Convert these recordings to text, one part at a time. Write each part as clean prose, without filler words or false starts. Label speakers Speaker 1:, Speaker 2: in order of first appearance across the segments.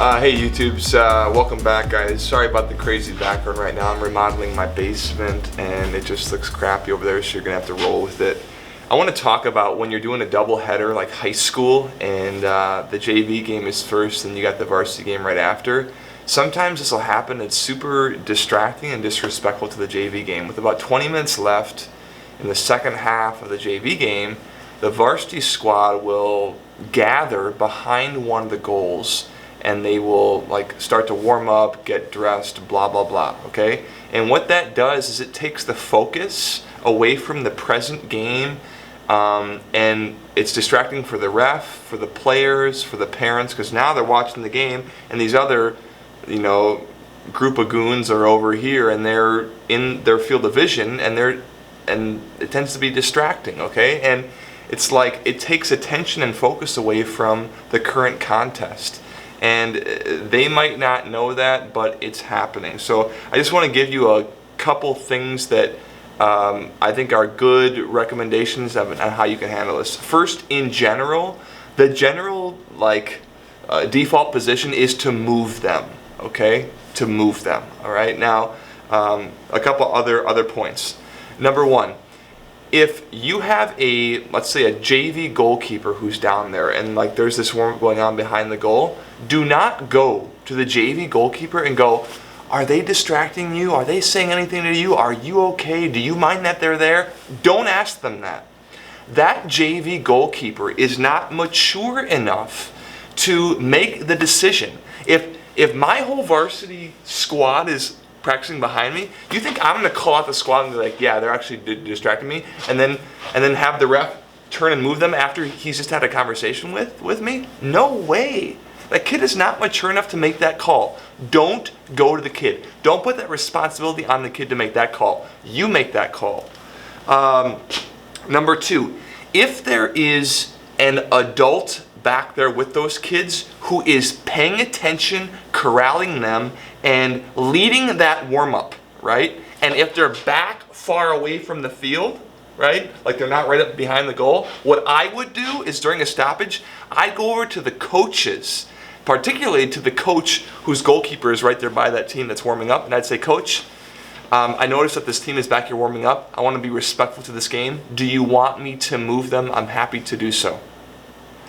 Speaker 1: Hey YouTubes, welcome back guys. Sorry about the crazy background right now. I'm remodeling my basement and it just looks crappy over there, so you're gonna have to roll with it. I want to talk about when you're doing a double header like high school and the JV game is first and you got the varsity game right after. Sometimes this will happen. It's super distracting and disrespectful to the JV game. With about 20 minutes left in the second half of the JV game, the varsity squad will gather behind one of the goals and they will like start to warm up, get dressed, blah blah blah, okay? And what that does is it takes the focus away from the present game, and it's distracting for the ref, for the players, for the parents, because now they're watching the game and these other, group of goons are over here and they're in their field of vision and it tends to be distracting, okay? And it's like it takes attention and focus away from the current contest. And they might not know that, but it's happening. So I just want to give you a couple things that I think are good recommendations on how you can handle this. First, in general, the general default position is to move them, okay? To move them, all right? Now, a couple other points. Number one, if you have let's say a JV goalkeeper who's down there and there's this warm-up going on behind the goal, do not go to the JV goalkeeper and go, are they distracting you? Are they saying anything to you? Are you okay? Do you mind that they're there? Don't ask them that. That JV goalkeeper is not mature enough to make the decision. If my whole varsity squad is practicing behind me, you think I'm going to call out the squad and be like, yeah, they're actually distracting me, and then have the ref turn and move them after he's just had a conversation with me? No way. That kid is not mature enough to make that call. Don't go to the kid. Don't put that responsibility on the kid to make that call. You make that call. Number two, if there is an adult back there with those kids who is paying attention, corralling them, and leading that warm-up, right? And if they're back far away from the field, right? Like they're not right up behind the goal, what I would do is during a stoppage, I'd go over to the coaches, particularly to the coach whose goalkeeper is right there by that team that's warming up, and I'd say, Coach, I noticed that this team is back here warming up. I want to be respectful to this game. Do you want me to move them? I'm happy to do so.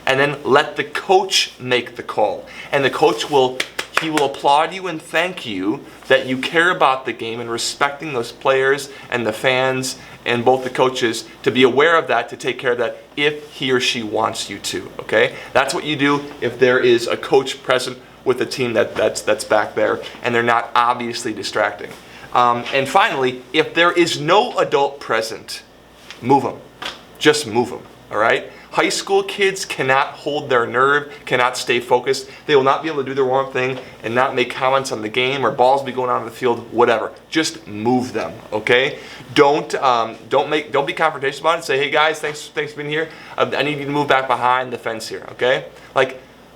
Speaker 1: And then let the coach make the call. And the coach will applaud you and thank you that you care about the game and respecting those players and the fans and both the coaches, to be aware of that, to take care of that if he or she wants you to, okay? That's what you do if there is a coach present with a team that's back there and they're not obviously distracting. And finally, if there is no adult present, move them. Just move them, all right? High school kids cannot hold their nerve, cannot stay focused. They will not be able to do their warm-up thing and not make comments on the game or balls be going out on the field, whatever. Just move them, okay? Don't be confrontational about it. Say, hey guys, thanks for being here. I need you to move back behind the fence here, okay?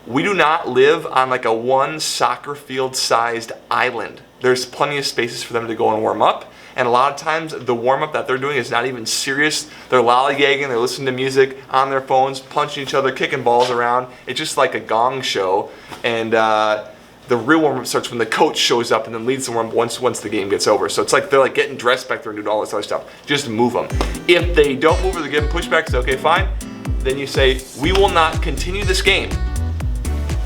Speaker 1: We do not live on a one soccer field sized island. There's plenty of spaces for them to go and warm up. And a lot of times the warm-up that they're doing is not even serious. They're lollygagging, they're listening to music on their phones, punching each other, kicking balls around. It's just like a gong show. And the real warm-up starts when the coach shows up and then leads the warm-up once the game gets over. So it's like they're getting dressed back there and doing all this other stuff. Just move them. If they don't move or they give pushback, say, okay, fine. Then you say, we will not continue this game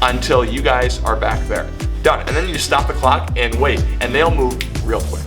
Speaker 1: until you guys are back there. Done. And then you just stop the clock and wait. And they'll move real quick.